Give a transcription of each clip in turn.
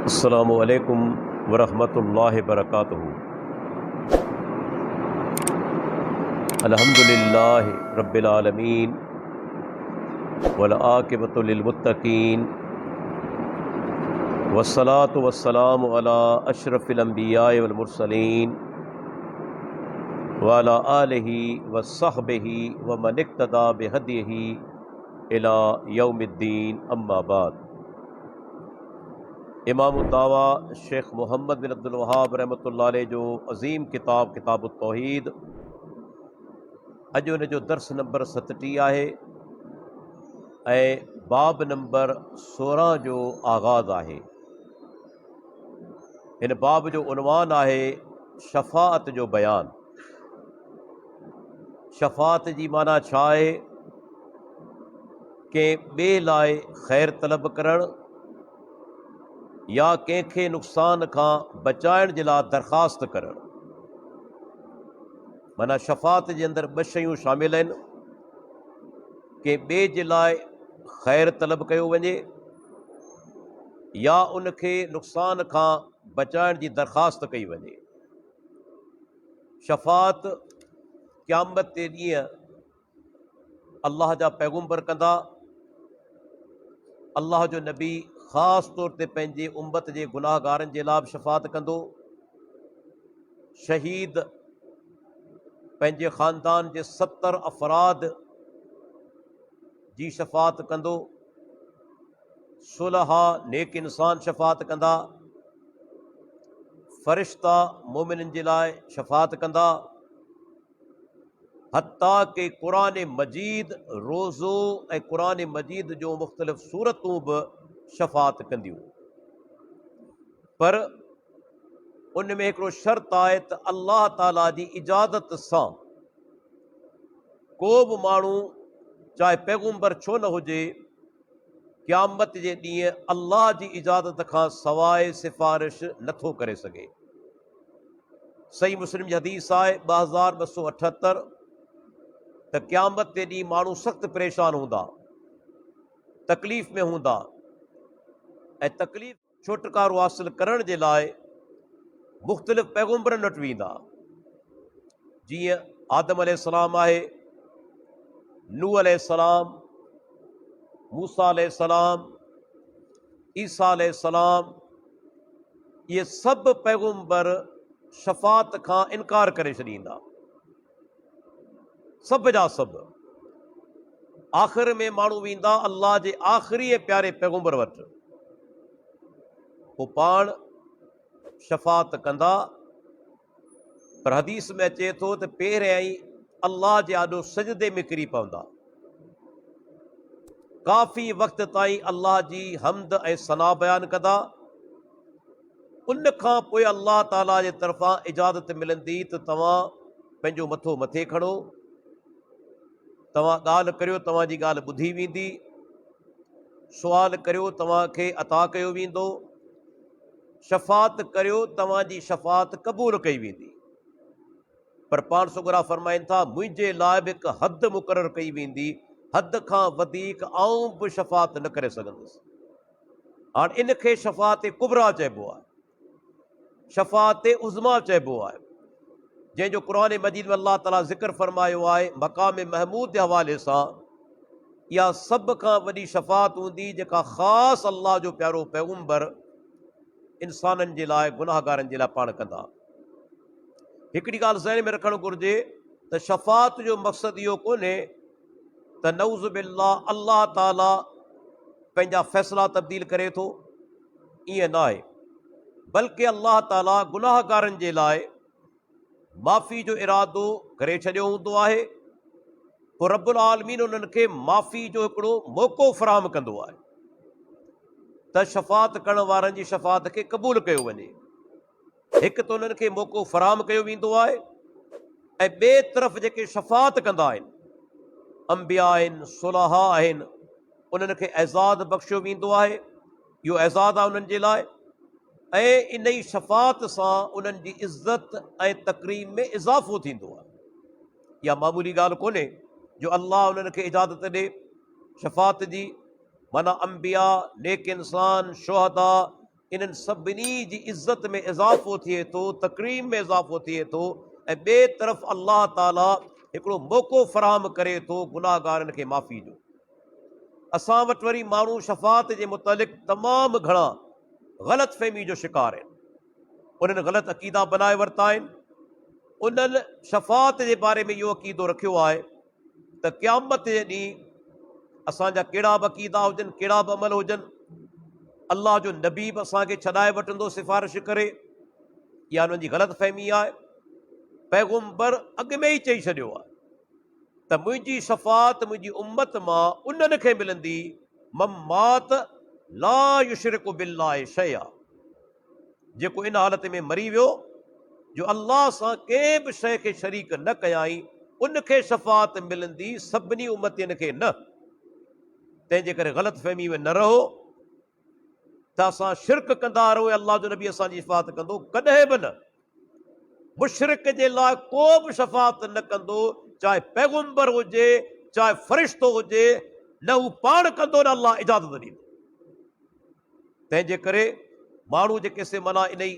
अस्सलामु अलैकुम वरहमतुल्लाहि वबरकातुहू। अल्हम्दुलिल्लाहि रब्बिल आलमीन वल आक़िबतु लिल मुत्तक़ीन वस्सलातु वस्सलामु अला अशरफिल अंबिया'i वल मुरसलीन व अला आलिहि व सहबिहि व मन इक्तदा बिहदिही इला यौमिद्दीन, अम्मा बाद। इमामुद्दावा शेख मोहम्मद बिन अब्दुल वहाब रहमतुल्लाह अलैह जो अज़ीम किताब किताबुत तौहीद, अॼु उन जो दर्स नंबर 37 आहे ऐं बाब नंबर 16 जो आगाज़ आहे। हिन बाब जो उनवान आहे शफ़ाअत जो बयान। शफ़ाअत जी माना छा आहे? कंहिं ॿिए लाइ ख़ैर तलब करणु या कंहिंखे नुक़सान खां बचाइण जे लाइ दरख़्वास्त करणु। माना शफ़ाअत जे अंदरि ॿ शयूं शामिल आहिनि। कंहिं ॿिए जे लाइ ख़ैर तलब कयो वञे या उनखे नुक़सान खां बचाइण जी दरख़्वास्त कई वञे। शफ़ाअत क़यामत जे ॾींहुं अल्लाह जा पैगम्बर कंदा। अल्लाह जो नबी ख़ासि तौर ते पंहिंजे उम्मत जे गुनाहगारनि जे लाइ बि शफ़ाअत कंदो। शहीद पंहिंजे ख़ानदान जे 70 अफ़राद जी शफ़ाअत कंदो। सुलहा नेक इंसान शफ़ाअत कंदा। फ़रिश्ता मोमिननि जे लाइ शफ़ाअत कंदा। हत्ता के क़ुरान मजीद रोज़ो ऐं क़ुरान मजीद जो मुख़्तलिफ़ सूरतूं बि शफ़ाअत कंदियूं। पर उन में हिकिड़ो शर्त आहे त अल्लाह ताला जी इजाज़त सां को बि माण्हू चाहे पैगम्बर छो न हुजे, क़यामत जे ॾींहुं अल्लाह जी इजाज़त खां सवाइ सिफ़ारिश नथो करे सघे। सही मुस्लिम जी हदीस आहे 2278 त क़यामत जे ॾींहुं माण्हू सख़्तु परेशान हूंदा, तकलीफ़ में हूंदा ऐं तकलीफ़ छुटकारो हासिल करण जे लाइ मुख़्तलिफ़ पैगम्बरनि वटि वेंदा। जीअं आदम अलैहिस्सलाम आहे, नूह अलैहिस्सलाम, मूसा अलैहिस्सलाम, ईसा अलैहिस्सलाम, इहे सभु पैगम्बर शफ़ाअत खां इनकार करे छॾींदा, सभ जा सभु। आख़िर में माण्हू वेंदा अल्लाह जे आख़िरी प्यारे पैगम्बर वटि, पोइ पाण शफ़ाअत कंदा। पर हदीस में अचे थो त पहिरियां ई अल्लाह जे आॾो सजदे में किरी पवंदा। काफ़ी वक़्त ताईं अल्लाह जी हम्द ऐं सना बयानु कंदा। उन खां पोइ अल्लाह ताला जे तरफ़ां इजाज़त मिलंदी त तव्हां पंहिंजो मथो मथे खणो, तव्हां ॻाल्हि करियो, तव्हांजी ॻाल्हि ॿुधी वेंदी, सुवाल करियो, तव्हांखे अता कयो वेंदो, शफ़ाअत करियो, तव्हांजी शफ़ाअत क़बूल कई वेंदी। पर पाण सुगरा फरमाइनि था, मुंहिंजे लाइ बि हिकु हद मुक़ररु कई वेंदी, हद खां वधीक आऊं बि शफ़ाअत न करे सघंदुसि। हाणे इनखे शफ़ाअत कुबरा चइबो आहे, शफ़ाअत उज़मा चइबो आहे, जंहिंजो क़ुरान मजीद में अल्लाह ताला ज़िक्र फरमायो आहे मक़ाम महमूद जे हवाले सां। इहा सभ खां वॾी शफ़ाअत हूंदी जेका ख़ासि अल्लाह जो प्यारो पैगम्बर इंसाननि जे लाइ, गुनाहगारनि जे लाइ पाण कंदा। हिकिड़ी ॻाल्हि ज़हन में रखणु घुरिजे त शफ़ाअत जो मक़सदु इहो कोन्हे त नऊज़ बिल्लाह अल्लाह ताला पंहिंजा फ़ैसिला तब्दील करे थो, ईअं न आहे। बल्कि अल्लाह ताला गुनाहगारनि जे लाइ माफ़ी जो इरादो करे छॾियो हूंदो आहे, पोइ रब्बुल आलमीन उन्हनि खे माफ़ी जो हिकिड़ो मौक़ो फ़राहम कंदो आहे त शफ़ाअत करण वारनि जी शफ़ाअत खे क़बूल कयो वञे। हिकु त उन्हनि खे मौक़ो फ़राहम कयो वेंदो आहे ऐं ॿिए तरफ़ जेके शफ़ाअत कंदा आहिनि, अंबिया आहिनि, सुलहा आहिनि, उन्हनि खे एज़ाज़ बख़्शियो वेंदो आहे। इहो एज़ाज़ आहे उन्हनि जे लाइ ऐं इन ई शफ़ाअत सां उन्हनि जी इज़्ज़त ऐं तकरीम में इज़ाफ़ो थींदो आहे। इहा मामूली ॻाल्हि कोन्हे जो अल्लाह उन्हनि खे इजाज़त ॾे शफ़ाअत जी। माना अंबिया, नेक इंसान, शुहदा, इन्हनि सभिनी जी इज़त में इज़ाफ़ो थिए थो, तकरीम में इज़ाफ़ो थिए थो, ऐं ॿिए तरफ़ अल्लाह ताला हिकिड़ो मौक़ो फ़राहम करे थो गुनाहगारनि खे माफ़ी जो। असां वटि वरी माण्हू शफ़ात जे मुतालिक़ तमामु घणा ग़लति फ़हमी जो शिकार आहिनि, उन्हनि ग़लति अक़ीदा बनाए वरिता आहिनि। उन्हनि शफ़ात जे बारे में इहो अक़ीदो रखियो आहे त क़यामत जे ॾींहुं असांजा कहिड़ा बि अक़ीदा हुजनि, कहिड़ा बि अमल हुजनि, अल्लाह जो नबी बि असांखे छॾाए वठंदो सिफ़ारिश करे। इहा उन्हनि जी ग़लति फ़हमी आहे। पैगम्बर अॻु में ई चई छॾियो आहे त मुंहिंजी शफ़ात मुंहिंजी उम्मत मां उन्हनि खे मिलंदी मम्मात ला युशरिकु बिल्लाहि शैआ, जेको इन हालत में मरी वियो जो अल्लाह सां कंहिं बि शइ खे शरीक न कयाई, उनखे शफ़ात मिलंदी, सभिनी उम्मतियुनि खे न। तंहिंजे करे ग़लति फ़हमी में न रहो त असां शिरक कंदा रहो ऐं अल्लाह जो नबी असांजी शफ़ात कंदो, कॾहिं बि न। मुशरिक जे लाइ को बि शफ़ात न कंदो, चाहे पैगम्बर हुजे, चाहे फ़रिश्तो हुजे, न हू पाण कंदो न अल्लाह इजाज़त ॾींदो। तंहिंजे करे माण्हू जेके से माना इन ई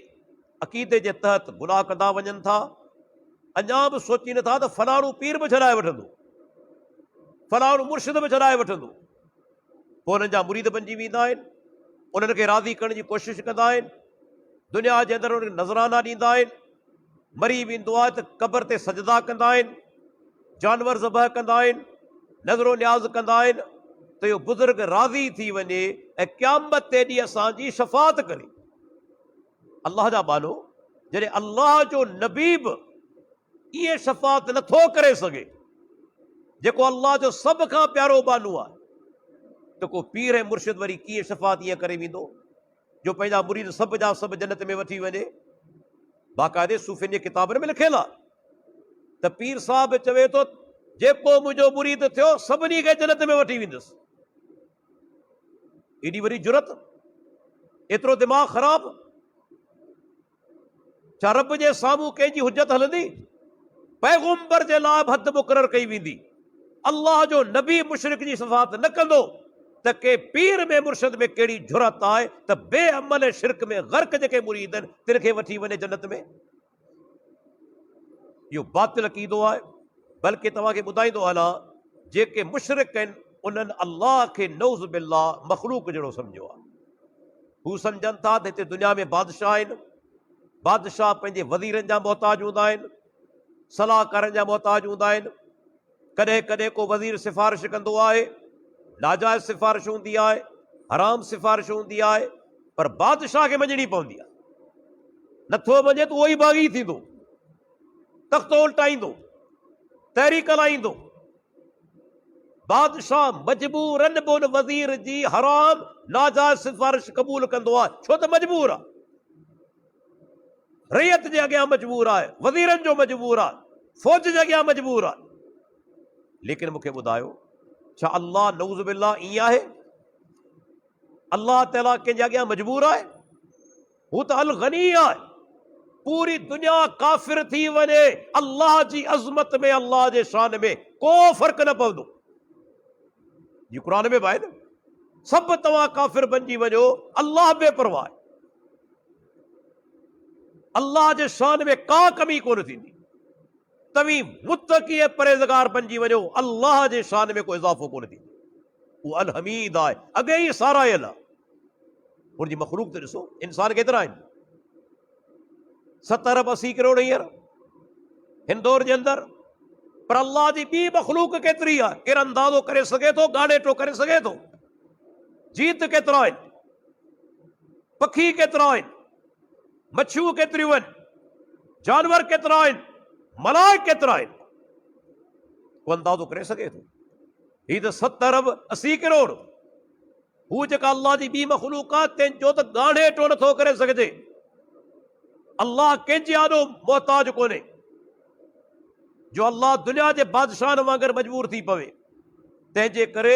अक़ीदे जे तहत गुनाह कंदा वञनि था, अञा बि सोची नथा त फलाणो पीर बि छॾाए वठंदो, फलाणो मुर्शिद बि छॾाए वठंदो। पोइ हुननि जा मुरीद बणिजी वेंदा आहिनि, उन्हनि खे राज़ी करण जी कोशिशि कंदा आहिनि, दुनिया जे अंदरि उन्हनि खे नज़राना ॾींदा आहिनि। मरी वेंदो आहे त क़बर ते सजदा कंदा आहिनि, जानवर ज़बह कंदा आहिनि, नज़रो न्याज़ कंदा आहिनि त इहो बुज़ुर्ग राज़ी थी वञे ऐं क़यामत ते ॾींहुं असांजी शफ़ात करे। अल्लाह जा बानो, जॾहिं अल्लाह जो नबी बि इहे शफ़ात नथो करे सघे, जेको अल्लाह जो सभ खां प्यारो बानो आहे, त को पीर ऐं मुर्शिद वरी कीअं शफ़ात ईअं करे वेंदो जो पंहिंजा मुरीद सभ जा सभु जन्नत में वठी वञे। बाक़ाइदे सूफ़ियुनि जे किताबनि में लिखियलु आहे त पीर साहिब चवे थो जेको मुंहिंजो मुरीद थियो सभिनी खे जन्नत में वठी वेंदुसि। एॾी वॾी जुरत, एतिरो दिमाग़ ख़राब, छा रब जे साम्हूं कंहिंजी हुजत हलंदी? पैगम्बर जे लाइ बि हद मुक़ररु कई वेंदी। अल्लाह जो नबी मुशरिक जी शफ़ात न कंदो त के पीर में मुर्शिद में कहिड़ी जुरत आहे त बेअमल ऐं शिरक में ग़र्क़ जेके मुरीद आहिनि तिन खे वठी वञे जन्नत में? इहो बातिल अक़ीदो आहे। बल्कि तव्हांखे ॿुधाईंदो हलां, जेके मुशरिक आहिनि उन्हनि अल्लाह खे नऊज़ बिल्लाह मख़लूक जहिड़ो सम्झो आहे। हू सम्झनि था त हिते दुनिया में बादशाह आहिनि, बादशाह पंहिंजे वज़ीरनि जा मोहताज हूंदा आहिनि, सलाहकारनि जा मोहताज हूंदा आहिनि। कॾहिं कॾहिं को वज़ीर सिफ़ारिश कंदो आहे, नाजाइज़ सिफ़ारिश हूंदी आहे, हराम सिफ़ारिश हूंदी आहे, पर बादशाह खे मञणी पवंदी आहे। नथो मञे त उहो ई बाग़ी थींदो, तख़्तो उल्टाईंदो, तहरीक हलाईंदो। बादशाह मजबूरन बि उन वज़ीर जी हराम नाजाइज़ सिफ़ारिश क़बूल कंदो आहे, छो त मजबूर आहे, रैयत जे अॻियां मजबूर आहे, वज़ीरनि जो मजबूर आहे, फ़ौज जे अॻियां मजबूर आहे। लेकिन मूंखे ॿुधायो, छा अल्लाह नऊज़ बिल्लाह ईअं आहे? अल्लाह ताला कंहिंजे अॻियां मजबूर आहे? हू त अल गनी आहे। पूरी दुनिया काफ़िर थी वञे, अल्लाह जी अज़मत में, अल्लाह जे शान में को फ़र्क़ु न पवंदो। जी क़ुरान में बि आहे न, सभु तव्हां काफ़िर बणिजी वञो, अल्लाह बेपरवाह आहे, अल्लाह जे शान में का कमी कोन थींदी। तव्हीं मुत्तक़ी ऐं परहेज़गार बणिजी वञो, अल्लाह जे शान में को इज़ाफ़ो कोन थींदो। उहो अल हमीद आहे, अॻे ई सारायल आहे। हुनजी मख़लूक त ॾिसो, इंसान केतिरा आहिनि? 70 अरब 80 करोड़ हींअर हिंदौर जे अंदरि, पर अल्लाह जी ॿी मख़लूक केतिरी आहे? केरु अंदाज़ो करे सघे थो? गाॾेटो करे सघे थो? जीत केतिरा आहिनि? पखी केतिरा आहिनि? मच्छियूं केतिरियूं आहिनि? जानवर केतिरा आहिनि? मलाइक केतिरा आहिनि? को अंदाज़ो करे सघे थो? हीअ त 70 अरब 80 करोड़। हू जेका अल्लाह जी ॿी मख़लूक आहे, तंहिंजो त गाढ़ेटो नथो करे सघिजे। अल्लाह कंहिंजे आॾो मोहताज कोन्हे जो अल्लाह दुनिया जे बादशाहनि वांगुरु मजबूर थी पवे। तंहिंजे करे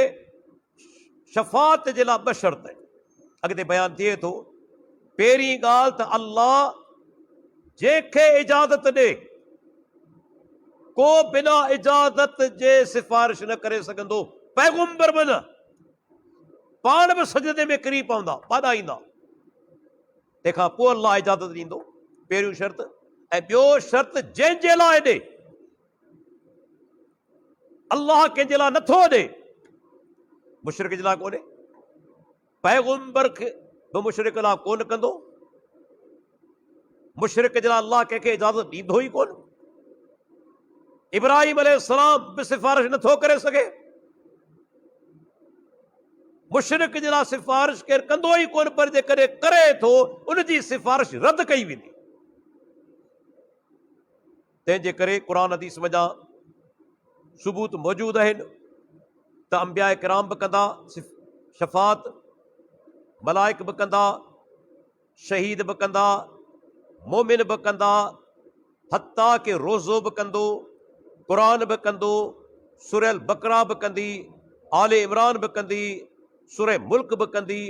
शफ़ात जे लाइ 2 शर्त आहिनि। अॻिते बयानु थिए थो, पहिरीं ॻाल्हि त अल्लाह जंहिंखे इजाज़त ॾे, को बिना इजाज़त जे सिफ़ारिश न करे सघंदो, पैगम्बर बि न, पाण बि सजदे में किरी पवंदा, पाॾाईंदा। तंहिंखां पोइ अल्लाह इजाज़त ॾींदो, पहिरियों शर्त। ऐं ॿियो शर्त जंहिंजे लाइ ॾे, अल्लाह कंहिंजे लाइ नथो ॾे, मुशरिक जे लाइ कोन्हे, पैगंबर खे बि मुशरिक लाइ कोन कंदो, मुशरिक जे लाइ अल्लाह कंहिंखे इजाज़त ॾींदो ई कोन। इब्राहिम अलैहिस्सलाम बि सिफारिश नथो करे सघे, मुशरिक जे लाइ सिफारिश केरु कंदो ई कोन, पर जेकॾहिं करे थो उनजी सिफारिश रद्द कई वेंदी। तंहिंजे करे क़ुर हदीस वञा सबूत मौजूदु आहिनि त अंबिया किराम बि कंदा शफ़ात, मलाइक बि कंदा, शहीद बि कंदा, मोमिन बि कंदा, हत्ता के रोज़ो बि कंदो, क़ुर बि कंदो, सूरह बकरा बि कंदी, आले इमरान बि कंदी, सूरह मुल्क बि कंदी।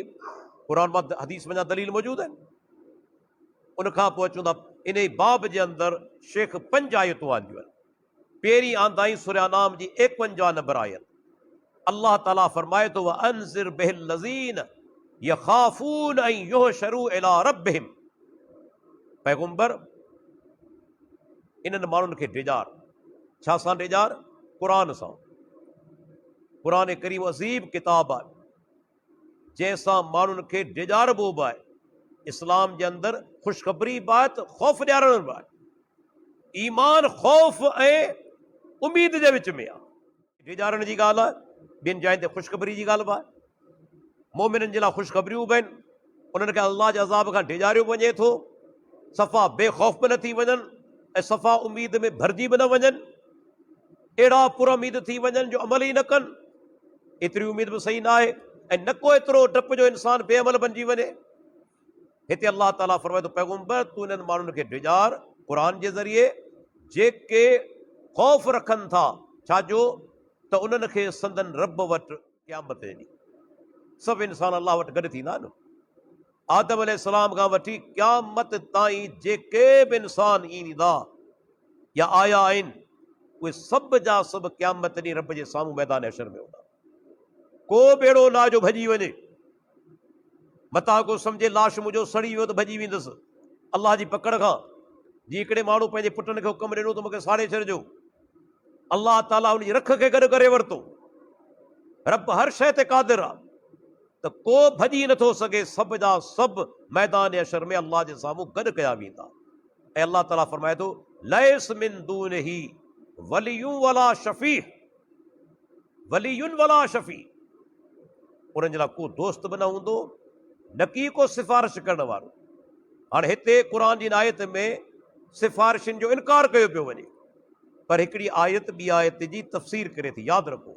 क़ुर मां हदीस वञा दलील मौजूदु आहिनि। उनखां पोइ अचूं था इन बाब जे अंदरि शेख 5 आयतूं आंदियूं आहिनि। पहिरीं आंदाई सूरह नाम जी 51 नंबर आयत। अल्लाह ताला फरमाए थो वअनज़िर बिहिल लज़ीन यख़ाफ़ून अन युहशरू इला रब्बिहिम, पैगंबर इन्हनि माण्हुनि खे डिॼार, छा सां डिॼार? क़ुर सां। क़ुर करीम अज़ीब किताब आहे जंहिंसां माण्हुनि खे डिॼारबो बि आहे। इस्लाम जे अंदरि ख़ुशख़बरी बि आहे त ख़ौफ़ ॾियारण बि आहे। ईमान ख़ौफ़ ऐं उमीद जे विच में आहे। डिॼारण जी ॻाल्हि आहे, ॿियनि जाइनि ते ख़ुशख़बरी जी ॻाल्हि बि आहे। मोमिननि जे लाइ ख़ुशख़बरियूं बि आहिनि, उन्हनि खे अल्लाह जे अज़ाब खां डिॼारियो वञे थो, सफ़ा बेख़ौफ़ बि न थी वञनि ऐं सफ़ा उमीद में भरिजी बि न वञनि, अहिड़ा पुरउमीद थी वञनि जो अमल ई न कनि। एतिरी उमीद बि सही न आहे ऐं न को एतिरो डप जो इंसानु बेअमल बणिजी वञे। हिते अल्लाह ताला फरमाए थो पैगंबर तूं इन्हनि माण्हुनि खे डिॼार क़ुर जे ज़रिए जेके ख़ौफ़ रखनि था, छाजो त उन्हनि खे संदन रब वटि क़यामत जे ॾींहुं सभु इंसान अल्लाह वटि गॾु थींदा न। आदम अलैहिस्सलाम खां वठी क़यामत ताईं जेके बि इंसान ईंदा या आया आहिनि, उहे सभु जा सभु क़यामत ॾींहुं रब जे साम्हूं मैदान हशर में हूंदा। को बि अहिड़ो ना जो भॼी वञे, मता को सम्झे लाश मुंहिंजो सड़ी वियो त भॼी वेंदुसि अल्लाह जी पकड़ खां। जी हिकिड़े माण्हू पंहिंजे पुटनि खे हुकुम ॾिनो त मूंखे साड़े छॾिजो, अल्लाह ताला उनजी रख खे गॾु करे वरितो। रब हर शइ ते क़ादिर आहे, त को भॼी नथो सघे, सभु जा सभु मैदान हशर में अल्लाह जे साम्हूं गॾु कया वेंदा। ऐं अल्लाह ताला फरमाए थो लैस मिन दूनिही वलियुन वला शफीह, वलियुन वला शफीह, उन्हनि जे लाइ को दोस्त बि न हूंदो, न की को सिफारिश करण वारो। हाणे हिते क़ुर जी आयत में सिफारिशुनि जो इनकार कयो पियो वञे, पर हिकिड़ी आयत ॿी आयत जी तफ़सीर करे थी। यादि रखो,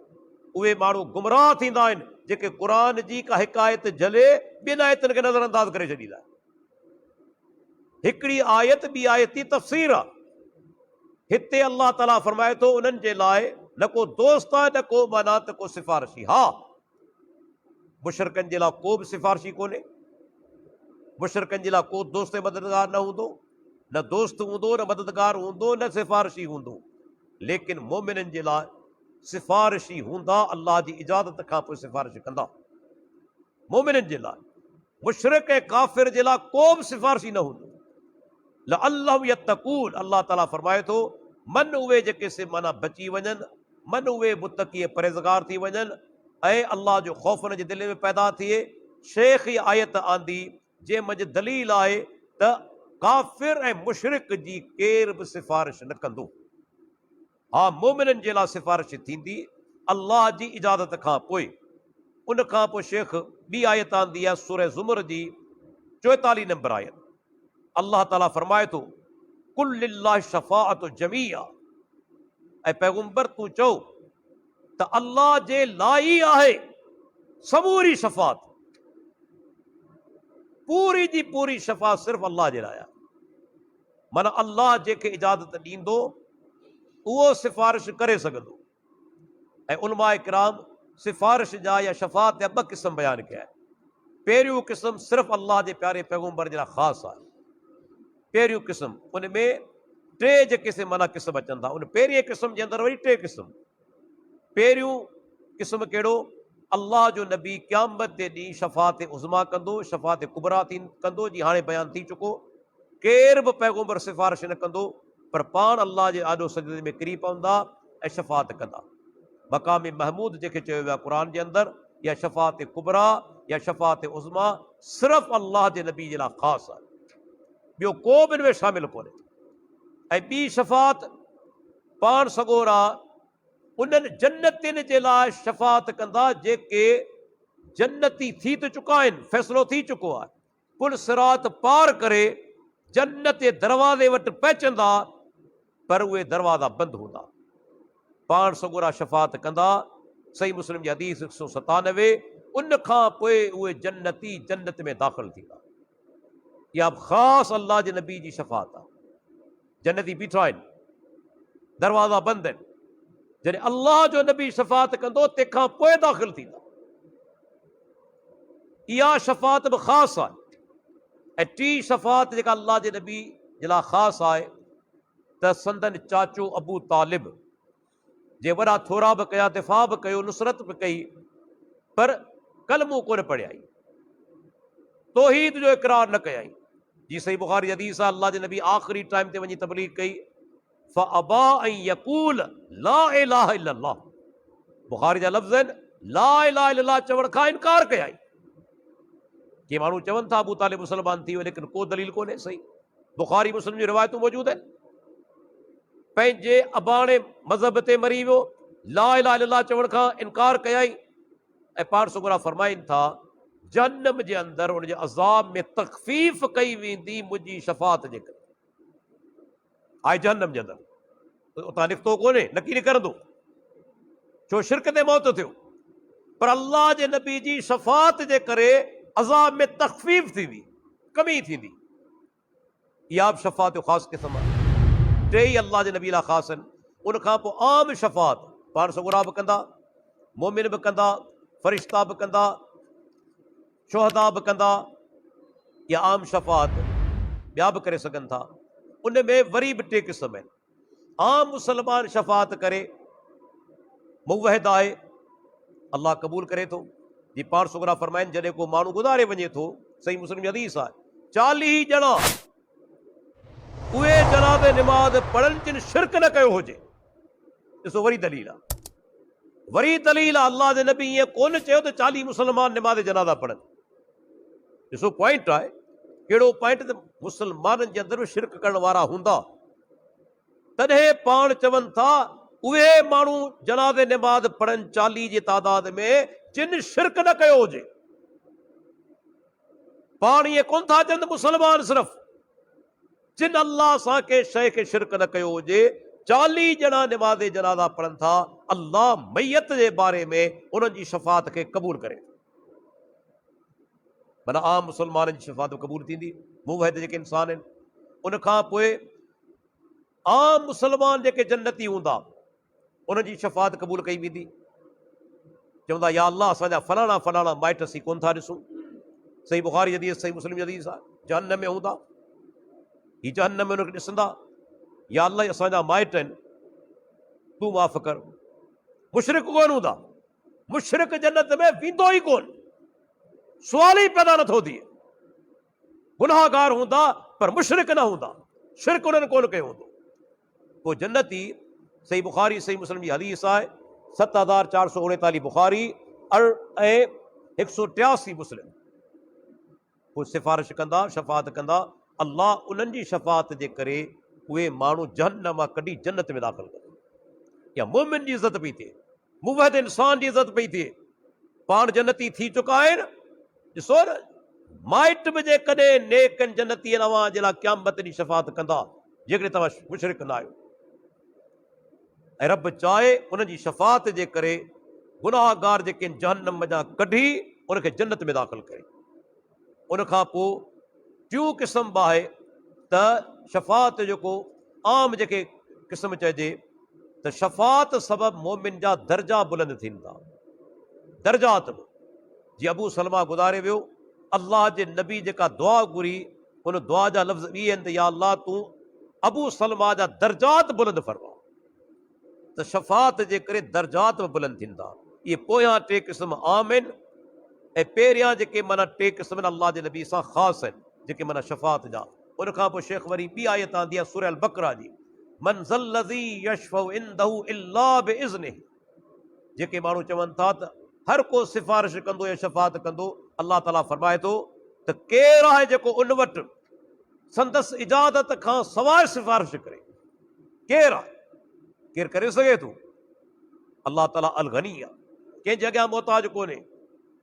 उहे माण्हू गुमराह थींदा आहिनि जेके क़ुर जी का हिकु आयत झले ॿिनि आयतुनि खे नज़रअंदाज करे छॾींदा आहिनि। हिकिड़ी आयत ॿी आयत जी तफ़सीर आहे। हिते अल्लाह ताला फरमाए थो उन्हनि जे लाइ न को दोस्त आहे, न को माना त को सिफारिशी। हा, मुशरिकनि जे लाइ को बि सिफारिशी कोन्हे, मुशरिकनि जे लाइ को दोस्त मददगार न हूंदो, न दोस्त हूंदो, न मददगार हूंदो, न सिफारिशी हूंदो। लेकिन मोमिननि जे लाइ सिफारिशी हूंदा, अल्लाह जी इजाज़त खां पोइ सिफारिश कंदा। मोमिननि जे लाइ, मुशरिक ऐं काफ़िर जे लाइ को बि सिफारिशी न हूंदो। लअल्लहुम यत्तकून, अल्लाह ताला फरमाए थो मन उहे जेके से माना बची वञनि, मन उहे मुत्तकी परहेज़गार थी वञनि ऐं अल्लाह जो ख़ौफ़ उन जे दिलि में पैदा थिए। शेख ई आयत आंदी जंहिं मंझि दलील आहे त काफ़िर ऐं मुशरिक जी केर बि सिफारिश न कंदो। हा, मोमिननि जे लाइ सिफारिश थींदी अल्लाह जी इजाज़त खां पोइ। उन खां पोइ शेख ॿी आयत आंदी आहे सूरह ज़ुमर जी 44 नंबर आयत। अल्लाह ताला फरमाए थो कुल लिल्लाहि शफ़ाअतु जमीआ, ऐं पैगंबर तूं चओ त अल्लाह जे लाइ ई आहे समूरी शफ़ाअत, पूरी जी पूरी शफ़ाअत सिर्फ़ अल्लाह जे लाइ आहे। माना अल्लाह जंहिंखे इजाज़त ॾींदो उहो सिफारिश करे सघंदो। ऐं उलमा किराम सिफारिश जा या शफ़ाअत जा 2 क़िस्म बयानु कया आहिनि। पहिरियों क़िस्म सिर्फ़ अल्लाह जे प्यारे पैगंबर जे लाइ ख़ासि आहे। पहिरियों क़िस्म, उन में 3 जेके से माना क़िस्म अचनि था, उन पहिरीं क़िस्म जे अंदरि वरी 3 क़िस्म। पहिरियों क़िस्म कहिड़ो? अल्लाह जो नबी क़यामत जे ॾींहुं शफ़ात उज़मा कंदो, शफ़ात कुबरा कंदो, जी हाणे बयान थी चुको। केर बि पैगम्बर सिफ़ारिश न कंदो, पर पाण अल्लाह जे आॾो सजदे में किरी पवंदा ऐं शफ़ात कंदा। मक़ाम महमूद जंहिंखे चयो वियो आहे क़ुर जे अंदरि, या शफ़ात कुबरा या शफ़ात उज़मा सिर्फ़ु अल्लाह जे नबी जे लाइ ख़ासि आहे, ॿियो को बि हिन में शामिल कोन्हे। ऐं ॿी शफ़ात पाण सगोरा उन्हनि जन्नतियुनि जे लाइ शफ़ात कंदा जेके जन्नती थी त चुका आहिनि, फ़ैसिलो थी चुको आहे, पुल सिरात पार करे जन्नत जे दरवाज़े वटि पहुचंदा, पर उहे दरवाज़ा बंदि हूंदा। पाण सगोरा शफ़ात कंदा। सही मुस्लिम जी हदीस 197, उन खां पोइ उहे जन्नती जन्नत में दाख़िल थींदा। इहा ख़ासि अल्लाह जे नबी जी शफ़ात आहे। जन्नती बीठा आहिनि, दरवाज़ा बंदि आहिनि, जॾहिं अल्लाह जो नबी शफ़ात कंदो तंहिंखां पोइ दाख़िल थींदा। इहा शफ़ात बि ख़ासि आहे। ऐं टी शफ़ात जेका अल्लाह जे नबी जे लाइ ख़ासि आहे त संदन चाचो अबू तालिब जे वॾा थोरा बि कया, दिफ़ा बि कयो, नुसरत बि कई, पर कलमो कोन पढ़ियाई, तौहीद जो इक़रार न कयाई। जी सही बुख़ारी हदीस आहे, अल्लाह जे नबी आख़िरी टाइम ते वञी तबलीग कई, फ़अबा अन यक़ूल ला इलाहा इल्लल्लाह, बुख़ारी जा लफ़्ज़ आहिनि, ला इलाहा इल्लल्लाह चवण खां इनकार कयाई। के माण्हू चवनि था अबू तालिब मुसलमान थी वियो, लेकिन को दलील कोन्हे। सही बुख़ारी मुस्लिम जी रिवायतूं मौजूद आहिनि। पंहिंजे अबाणे मज़हब ते मरी वियो, ला इलाहा इल्लल्लाह चवण खां इनकार कयाई। ऐं पाण सुगरा फरमाइनि था जहन्नम जे अंदरि उनजे अज़ाब में तख़फ़ीफ़ कई वेंदी मुंहिंजी शफ़ात जे करे। आहे जहन्नम जे अंदरि, उतां निकितो कोन्हे, न की निकिरंदो, छो शिरक ते मौत थियो, पर अल्लाह जे नबी जी शफ़ात जे करे अज़ाब में तख़फ़ीफ़ थींदी, कमी थींदी। इहा बि शफ़ात जो ख़ासि क़िस्म आहे। टे ई अल्लाह जे नबी लाइ ख़ासि आहिनि। उनखां पोइ आम शफ़ात पाण सगुरा बि कंदा, मोमिन बि कंदा, फ़रिश्ता बि कंदा, शुहदा बि कंदा। इहा आम शफ़ात ॿिया बि करे सघनि था। उन में वरी बि टे क़िस्म आहिनि। आम मुसलमान शफ़ात करे, मुवहिद आहे, अल्लाह क़बूल करे थो। जी पाण सुगरा फरमाइनि, जॾहिं को माण्हू गुज़ारे वञे थो, सही मुस्लिम जी हदीस आहे, 40 ॼणा उहे जनाज़े निमाज़ पढ़नि जिन शिरक न कयो हुजे। ॾिसो वरी दलील आहे, वरी दलील आहे। अल्लाह जे नबी ईअं कोन चयो त 40 मुसलमान निमाज़ जनाज़ा पढ़नि। ॾिसो पॉइंट आहे, कहिड़ो पॉइंट त मुसलमाननि जे अंदरि शिरक करण वारा हूंदा, तॾहिं पाण चवनि था उहे माण्हू जनाज़े निमाज़ पढ़नि 40 जी तादाद में जिन शिरक न कयो हुजे। पाण ईअं कोन था चवनि मुसलमान सिर्फ़ जिन अल्लाह सां कंहिं शइ खे शिरक न कयो हुजे, 40 ॼणा निमाज़े जनाज़ा पढ़नि था, अल्लाह मैयत जे बारे में उन्हनि जी शफ़ात खे क़बूल करे। माना आम मुसलमाननि जी शफ़ात क़बूल थींदी, मुवहिद जेके इंसान आहिनि। उनखां पोइ आम मुसलमान जेके जन्नती हूंदा, उन्हनि जी शफ़ात क़बूल कई वेंदी। चवंदा या अल्लाह असांजा फलाणा फलाणा माइट असीं कोन था ॾिसूं। सही बुख़ारी हदीस, सही मुस्लिम जी हदीस आहे, जहन्नम में हूंदा, ही जहन्नम में उनखे ॾिसंदा, या अल्लाह असांजा माइट आहिनि, तूं माफ़ कर। मुशरिक कोन हूंदा, मुशरिक जन्नत में वेंदो ई कोन, सुवाल ई पैदा नथो थिए। गुनाहगार हूंदा पर मुशरिक न हूंदा, शिरक उन्हनि कोन कयो हूंदो। पोइ जन्नती, सही बुख़ारी सही मुस्लिम जी हदीस आहे, 7449 बुख़ारी ऐं 183 मुस्लिम। पोइ सिफ़ारिश कंदा, शफ़ात कंदा, अल्लाह उन्हनि जी शफ़ात जे करे उहे माण्हू जहन्नम मां कढी जन्नत में दाख़िल कंदो। या मोमिन जी इज़त पई थिए, मुवहिद इंसान जी इज़त पई थिए। पाण जन्नती थी चुका आहिनि। ॾिसो न, माइट बि जेकॾहिं नेक जन्नती अवां जे लाइ क़यामत ॾींहुं शफ़ात कंदा, जेकॾहिं तव्हां मुशरिक न आहियो। ऐं रब चाहे उनजी शफ़ात जे करे गुनाहगार जेके जहन्नम जा कढी उनखे जन्नत में दाख़िल करे। उनखां पोइ टियों क़िस्म बि आहे त शफ़ात जेको आम जेके क़िस्म चइजे त शफ़ात सबबु मोमिन जा दर्जा बुलंद थींदा, दर्जात बि। जीअं अबू सलमा गुज़ारे वियो, अल्लाह जे नबी जेका दुआ घुरी, उन दुआ जा लफ़्ज़ इहे आहिनि त या अल्लाह तूं अबू सलमा जा दर्जात बुलंद फरमा। त शफ़ात जे करे दर्जात बि बुलंद थींदा। ये पोयां टे क़िस्म आम आहिनि ऐं पहिरियां जेके माना टे क़िस्म आहिनि अल्लाह जे नबी सां ख़ासि आहिनि, जेके माना शफ़ात जा। उन खां पोइ शेख वरी ॿी आयत आंदी आहे सूरह अल बकरा जी, मन ज़ल्लज़ी यशफ़उ इंदहु इल्ला बिइज़्निहि। जेके माण्हू चवनि था त हर को सिफ़ारिश कंदो या शफ़ात कंदो, अल्लाह ताला फरमाए थो त केरु आहे जेको उन वटि संदसि इजाज़त खां सवाइ सिफ़ारिश करे? केरु आहे? केरु करे सघे थो? अल्लाह ताला अल गनी आहे, कंहिंजे अॻियां मोहताज कोन्हे।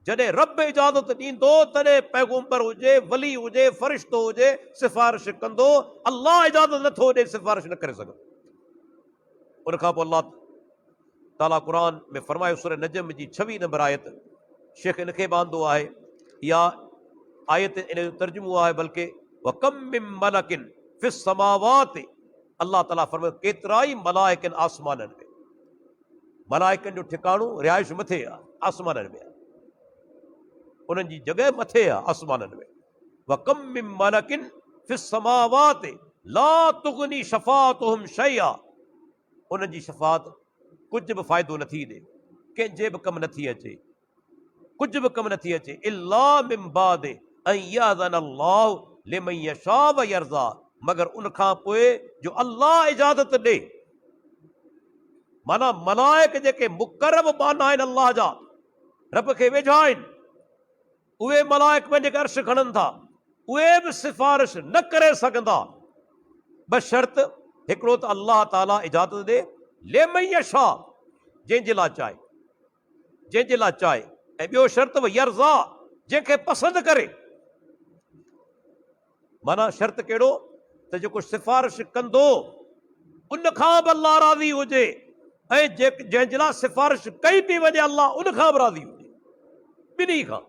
जॾहिं रब इजाज़त ॾींदो तॾहिं पैगम्बर हुजे, वली हुजे, फ़रिश्तो हुजे, सिफ़ारिश कंदो। अल्लाह इजाज़त नथो ॾे, सिफ़ारिश न करे सघंदो। उन खां पोइ अल्लाह ताला क़ुरान में फरमायो सूरह नजम जी 26 नंबर आयत, शेख इनखे बांधो आहे, या आयत इन जो तर्जुमो आहे बल्कि वकम मिन मलकिन फिस समावात। अल्लाह ताला फरमायो केतिरा ई मलाइकनि आसमाननि में। मलाइकनि जो ठिकाणो रिहाइश मथे आहे, आसमाननि में, उन्हनि जी जॻह मथे आहे, आसमाननि में। वकम मिन मलकिन फिस समावात ला तुगनी शफ़ाअतुहुम शैआ। उन्हनि जी शफ़ात कुझु बि फ़ाइदो नथी ॾे, कंहिंजे बि कमु नथी अचे, कुझु बि कमु नथी अचे। इल्ला मिन बादि अन यअज़न अल्लाहु लिमन यशा व यरज़ा, मगर उन खां पोइ जो अल्लाह इजाज़त ॾे। माना मलाइक जेके मुक़रब बाना आहिनि अल्लाह जा, रब खे वेझा आहिनि, उहे मलाइक पंहिंजे अर्श खणनि था, उहे बि सिफ़ारिश न करे सघंदा, बस शर्त हिकिड़ो त अल्लाह ताला इजाज़त ॾे, लिमन यशा, जंहिंजे लाइ चाहे, जंहिंजे लाइ चाहे, ऐं ॿियो शर्त व यरज़ा, जंहिंखे पसंदि करे। माना शर्त कहिड़ो त जेको सिफ़ारिश कंदो उन खां बि अल्लाह राज़ी हुजे, ऐं जंहिंजे लाइ सिफ़ारिश कई पई वञे अल्लाह उन खां बि राज़ी हुजे। ॿिन्ही खां,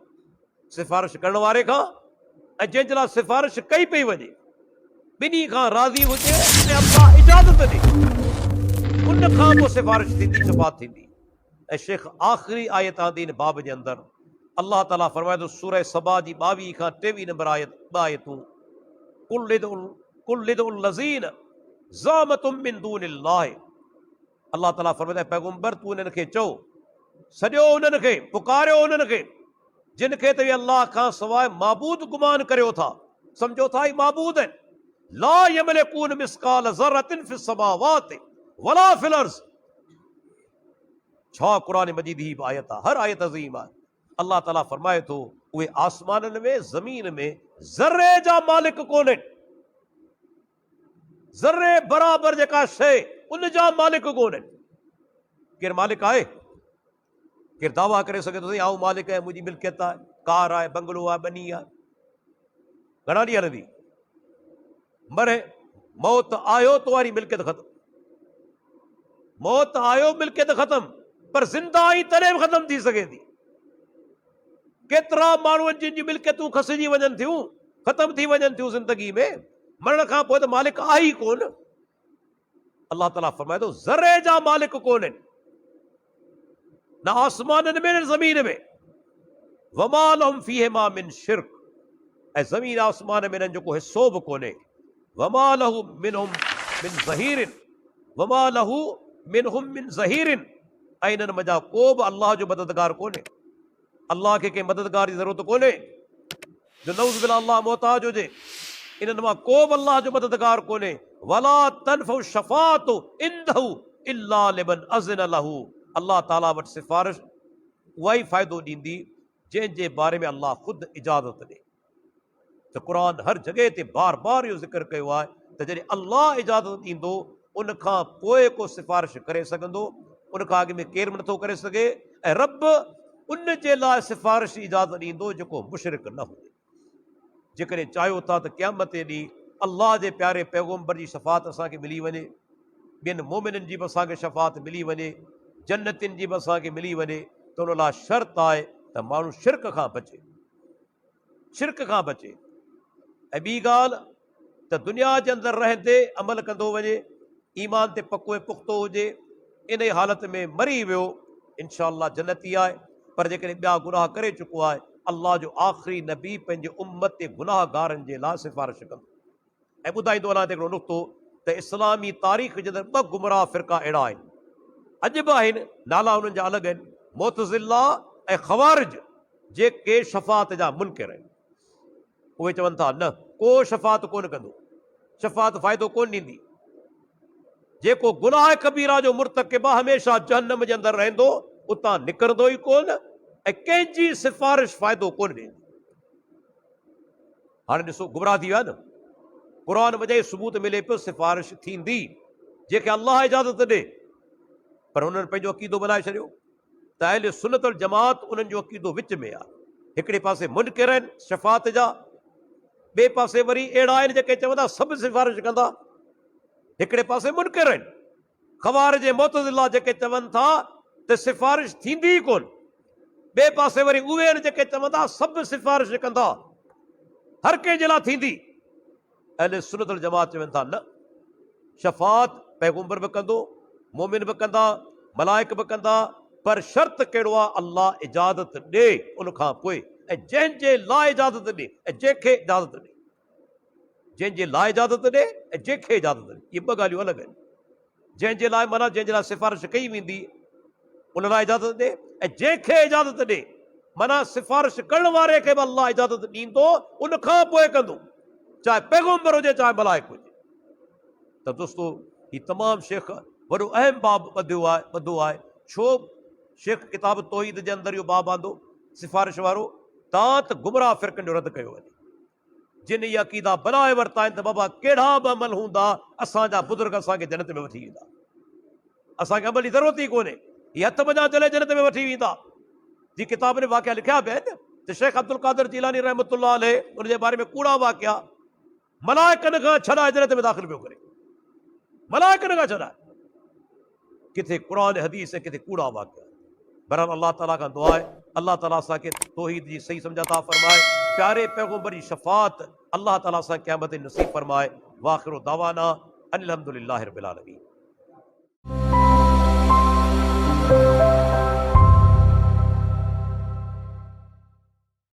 सिफ़ारिश करण वारे खां ऐं जंहिंजे लाइ सिफ़ारिश कई पई वञे, ॿिन्ही खां राज़ी हुजे ऐं अल्लाह इजाज़त ॾे, उन खां पोइ सिफ़ारिश थींदी, शफ़ाअत थींदी। ऐं शेख आख़िरी आयत आंदी इन बाब जे अंदरि, अल्लाह ताला फरमाए थो सूरह सबा जी 22 खां 23 नंबर आयत, ॿ आयतूं, कुल लिदउल लज़ीन ज़अमतुम मिन दूनिल्लाह। अल्लाह ताला फरमाए थो पैगम्बर तूं उन्हनि खे चओ, सॼो उन्हनि खे पुकारियो, उन्हनि खे जिन खे त अल्लाह खां सवाइ माबूद गुमान करियो था, सम्झो था ही माबूद आहिनि। ला यमलिकून मिस्काल ज़र्रतिन फिस समावात वला फिल अर्ज़। छा क़ुरान मजीद ही आयत आहे, हर आयत अज़ीम आहे। अल्लाह ताला फरमाए थो उहे आसमाननि में, ज़मीन में ज़र्रे जा मालिक कोन्हनि, ज़र्रे बराबर जेका शइ उन जा मालिक कोन्हनि। केरु मालिक आहे? केरु दावा करे सघे थो आऊं मालिक आहियां, मुंहिंजी मिल्कियत आहे, कार आहे, बंगलो आहे, बनी आहे? घणा ॾींहं हलंदी? मरे, मौत आयो तुम्हारी मिल्कियत ख़तम, मौत आयो मिल्कियत ख़तम, पर ज़िंदा आई तॾहिं बि ख़तम थी सघे थी। केतिरा माण्हू जिन जी मिल्कियतूं खसिजी वञनि थियूं, ख़तम थी वञनि थियूं ज़िंदगी में, मरण खां पोइ त मालिक आहे ई कोन। अल्लाह ताला फरमाए थो ज़र्रे जा मालिक कोन्हनि, न आसमाननि में न ज़मीन में। वमा लहुम फीहिमा मिन शिर्क, ऐं ज़मीन आसमान में इन्हनि जो को हिसो बि कोन्हे। वमा लहू मिनहुम मिन ज़हीरिन, वमा लहू मिनहुम मिन ज़हीरिन, ऐं इन्हनि मज़ा को बि अल्लाह जो मददगार कोन्हे। अल्लाह खे कंहिं मददगार जी ज़रूरत कोन्हे, जो नऊज़ बिल्लाह अल्लाह मोहताज हुजे। इन्हनि मां को बि अल्लाह जो मददगार कोन्हे। वला तनफ़उ शफ़ाअतु इंदहु इल्ला लिमन अज़िन लहू। अल्लाह ताला वटि सिफ़ारिश उहा ई फ़ाइदो ॾींदी जंहिंजे बारे में अल्लाह ख़ुदि इजाज़त ॾे। त क़ुरान हर जॻह ते बार बार इहो ज़िक्र कयो आहे त जॾहिं अल्लाह इजाज़त ॾींदो उन खां पोइ को सिफ़ारिश करे सघंदो, उन खां अॻु में केरु बि नथो करे सघे। ऐं रब उन जे लाइ सिफ़ारिश इजाज़त ॾींदो जेको मुशरिक न हुजे। जेकॾहिं चाहियो था त क़यामत जे ॾींहुं अल्लाह जे प्यारे पैगम्बर जी शफ़ात असांखे मिली वञे, ॿियनि मोमिननि जी बि असांखे शफ़ात मिली वञे, जन्नतियुनि जी बि असांखे मिली वञे, त उन लाइ शर्त आहे त माण्हू शिरक खां बचे, शिरक खां बचे। ऐं ॿी ॻाल्हि त दुनिया जे अंदरि रहंदे अमल कंदो वञे, ईमान ते पको ऐं पुख़्तो हुजे, इन हालत में मरी वियो, इंशा अल्लाह जन्नती आहे। पर जेकॾहिं ॿिया गुनाह करे चुको आहे, अल्लाह जो आख़िरी नबी पंहिंजे उम्मत ते गुनाहगारनि जे लाइ सिफ़ारिश कंदो। ऐं ॿुधाईंदो अलाह ते हिकिड़ो नुक़्तो त इस्लामी तारीख़ जे अंदरि 2 गुमराह फ़िरका अहिड़ा आहिनि, अॼु बि आहिनि, नाला उन्हनि जा अलॻि आहिनि, मुतज़िला ऐं ख़वारिज जेके शफ़ात जा मुनकिर आहिनि, उहे चवनि था न को शफ़ात कोन कंदो, शफ़ात फ़ाइदो कोन ॾींदी। जेको गुनाह कबीरा जो मुर्तकिब आहे हमेशह जहन्नम जे अंदरि रहंदो, उतां निकिरंदो ई कोन, ऐं कंहिंजी सिफ़ारिश फ़ाइदो कोन ॾींदी। हाणे ॾिसो गुमराह थी विया न, क़ुर वजह सबूत मिले पियो सिफ़ारिश थींदी जेके अलाह इजाज़त ॾे, पर हुननि पंहिंजो अक़ीदो बनाए छॾियो त अहले सुन्नत वल जमात उन्हनि जो अक़ीदो विच में आहे। हिकिड़े पासे मुनकिर आहिनि शफ़ात जा, ॿिए पासे वरी अहिड़ा आहिनि जेके चवंदा सभु सिफ़ारिश कंदा। हिकिड़े पासे मुनकिर आहिनि ख़वारिज ऐं मुतज़िला जेके चवनि था त सिफ़ारिश थींदी ई कोन, ॿिए पासे वरी उहे आहिनि जेके चवंदा सभु सिफ़ारिश कंदा, हर कंहिंजे लाइ थींदी। अहले सुन्नत वल जमात चवनि था न, शफ़ात पैगंबर बि कंदो, मोमिन बि कंदा, मलाइक बि कंदा, पर शर्त कहिड़ो आहे अल्लाह इजाज़त ॾे उन खां पोइ, ऐं जंहिंजे लाइ इजाज़त ॾे ऐं जंहिंखे इजाज़त ॾे, जंहिंजे लाइ इजाज़त ॾे ऐं जंहिंखे इजाज़त ॾे, इहे ॿ ॻाल्हियूं अलॻि आहिनि। जंहिंजे लाइ माना जंहिंजे लाइ सिफ़ारिश कई वेंदी उन लाइ इजाज़त ॾे, ऐं जंहिंखे इजाज़त ॾे माना सिफ़ारिश करण वारे खे बि अल्लाह इजाज़त ॾींदो, उन खां पोइ कंदो, चाहे पैगंबर हुजे चाहे मलाइक हुजे। त दोस्तो हीउ तमामु शेख वॾो अहम बाब ॿधो आहे। छो शेख किताब तौहीद जे अंदरि इहो बाब आंदो सिफ़ारिश वारो, तां त गुमराह फ़िरक़नि जो रद्द कयो वञे, जिन इहा अक़ीदा बनाए वरिता आहिनि त बाबा कहिड़ा बि अमल हूंदा असांजा बुज़ुर्ग असांखे जन्नत में वठी वेंदा, असांखे अमल जी ज़रूरत ई कोन्हे, हीअ हथ मञा चले जन्नत में वठी वेंदा। जी किताब में वाक़िया लिखिया पिया आहिनि त शेख अब्दुल क़ादिर जीलानी रहमतुल्लाह अलैह उनजे बारे में कूड़ा वाक़िया मलाइकनि खां छॾाए जन्नत में दाख़िल पियो करे, मलाइकनि खां छॾाए, किथे क़ुर हदीस ऐं किथे कूड़ा वाक़िया। बहरहाल अल्लाह ताला खां दुआ आहे अल्लाह ताला असांखे तौहीद जी सही सम्झ अता फरमाए, प्यारे पैगंबर जी शफ़ात अल्लाह ताला असांखे क़यामत नसीब फरमाए। वाखिर दावाना अनिल हम्दुलिल्लाहि रब्बिल आलमीन।